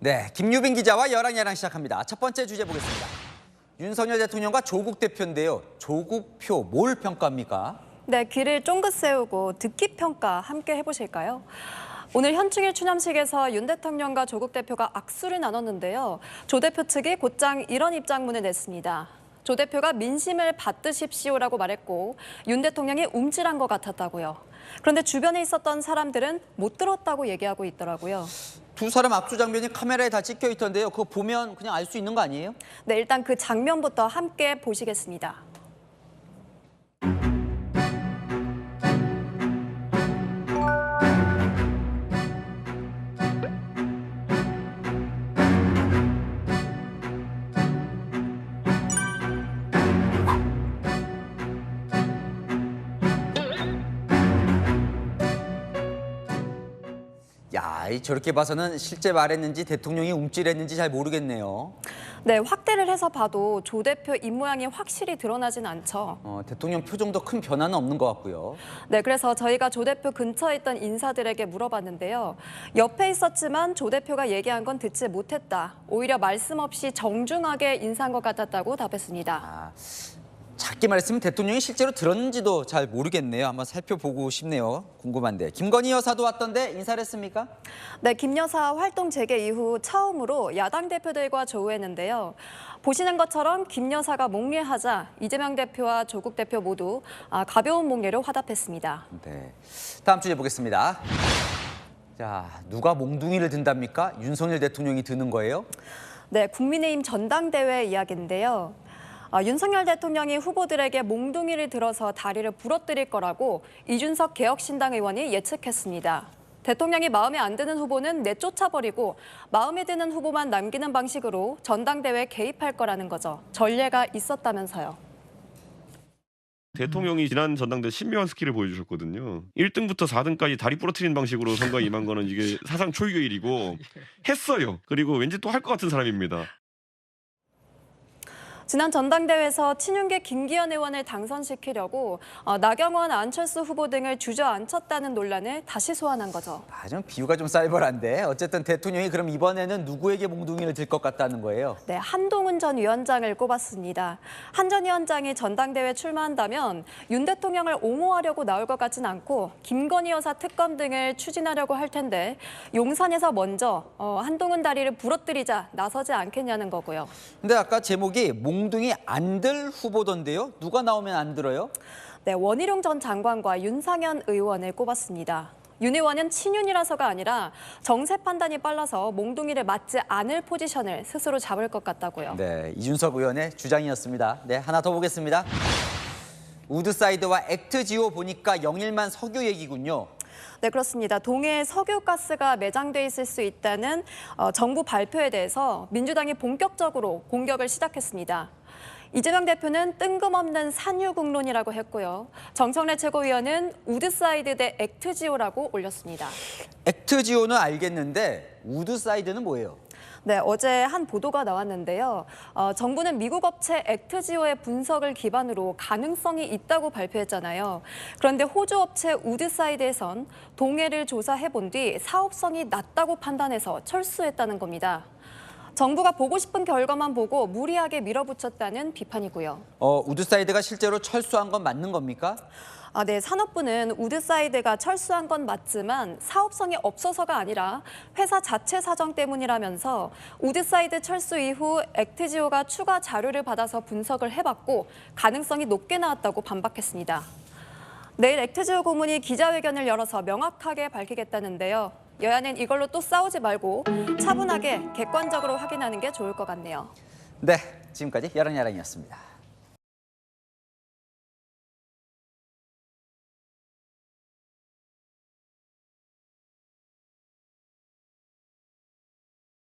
네, 김유빈 기자와 열왕야랑 시작합니다. 첫 번째 주제 보겠습니다. 윤석열 대통령과 조국 대표인데요. 조국표 뭘 평가합니까? 네, 귀를 쫑긋 세우고 듣기 평가 함께 해보실까요? 오늘 현충일 추념식에서 윤 대통령과 조국 대표가 악수를 나눴는데요. 조 대표 측이 곧장 이런 입장문을 냈습니다. 조 대표가 민심을 받드십시오라고 말했고 윤 대통령이 움찔한 것 같았다고요. 그런데 주변에 있었던 사람들은 못 들었다고 얘기하고 있더라고요. 두 사람 악수 장면이 카메라에 다 찍혀 있던데요. 그거 보면 그냥 알 수 있는 거 아니에요? 네, 일단 그 장면부터 함께 보시겠습니다. 야, 저렇게 봐서는 실제 말했는지 대통령이 움찔했는지 잘 모르겠네요. 네, 확대를 해서 봐도 조 대표 입모양이 확실히 드러나진 않죠. 대통령 표정도 큰 변화는 없는 것 같고요. 네, 그래서 저희가 조 대표 근처에 있던 인사들에게 물어봤는데요. 옆에 있었지만 조 대표가 얘기한 건 듣지 못했다. 오히려 말씀 없이 정중하게 인사한 것 같았다고 답했습니다. 작게 말했으면 대통령이 실제로 들었는지도 잘 모르겠네요. 한번 살펴보고 싶네요. 궁금한데. 김건희 여사도 왔던데 인사를 했습니까? 네, 김 여사 활동 재개 이후 처음으로 야당 대표들과 조우했는데요. 보시는 것처럼 김 여사가 몽례하자 이재명 대표와 조국 대표 모두 가벼운 몽례로 화답했습니다. 네. 다음 주제 보겠습니다. 자, 누가 몽둥이를 든답니까? 윤석열 대통령이 드는 거예요? 네, 국민의힘 전당대회 이야기인데요. 윤석열 대통령이 후보들에게 몽둥이를 들어서 다리를 부러뜨릴 거라고 이준석 개혁신당 의원이 예측했습니다. 대통령이 마음에 안 드는 후보는 내쫓아버리고 마음에 드는 후보만 남기는 방식으로 전당대회에 개입할 거라는 거죠. 전례가 있었다면서요. 대통령이 지난 전당대 신묘한 스킬을 보여주셨거든요. 1등부터 4등까지 다리 부러뜨리는 방식으로 선거에 임한 거는 이게 사상 초유의 일이고 했어요. 그리고 왠지 또 할 것 같은 사람입니다. 지난 전당대회에서 친윤계 김기현 의원을 당선시키려고 나경원, 안철수 후보 등을 주저앉혔다는 논란을 다시 소환한 거죠. 좀 비유가 좀 쌀벌한데 어쨌든 대통령이 그럼 이번에는 누구에게 몽둥이를 들 것 같다는 거예요? 네, 한동훈 전 위원장을 꼽았습니다. 한 전 위원장이 전당대회에 출마한다면 윤 대통령을 옹호하려고 나올 것 같진 않고 김건희 여사 특검 등을 추진하려고 할 텐데 용산에서 먼저 한동훈 다리를 부러뜨리자 나서지 않겠냐는 거고요. 근데 아까 제목이 몽둥이 안 들 후보던데요? 누가 나오면 안 들어요? 네, 원희룡 전 장관과 윤상현 의원을 꼽았습니다. 윤 의원은 친윤이라서가 아니라 정세 판단이 빨라서 몽둥이를 맞지 않을 포지션을 스스로 잡을 것 같다고요. 네, 이준석 의원의 주장이었습니다. 네, 하나 더 보겠습니다. 우드사이드와 액트지오 보니까 영일만 석유 얘기군요. 네, 그렇습니다. 동해에 석유가스가 매장돼 있을 수 있다는 정부 발표에 대해서 민주당이 본격적으로 공격을 시작했습니다. 이재명 대표는 뜬금없는 산유국론이라고 했고요. 정청래 최고위원은 우드사이드 대 액트지오라고 올렸습니다. 액트지오는 알겠는데 우드사이드는 뭐예요? 네, 어제 한 보도가 나왔는데요. 정부는 미국 업체 액트지오의 분석을 기반으로 가능성이 있다고 발표했잖아요. 그런데 호주 업체 우드사이드에선 동해를 조사해본 뒤 사업성이 낮다고 판단해서 철수했다는 겁니다. 정부가 보고 싶은 결과만 보고 무리하게 밀어붙였다는 비판이고요. 우드사이드가 실제로 철수한 건 맞는 겁니까? 네, 산업부는 우드사이드가 철수한 건 맞지만 사업성이 없어서가 아니라 회사 자체 사정 때문이라면서 우드사이드 철수 이후 액트지오가 추가 자료를 받아서 분석을 해봤고 가능성이 높게 나왔다고 반박했습니다. 내일 액트지오 고문이 기자회견을 열어서 명확하게 밝히겠다는데요. 여야는 이걸로 또 싸우지 말고 차분하게 객관적으로 확인하는 게 좋을 것 같네요. 네, 지금까지 열왕야랑이었습니다.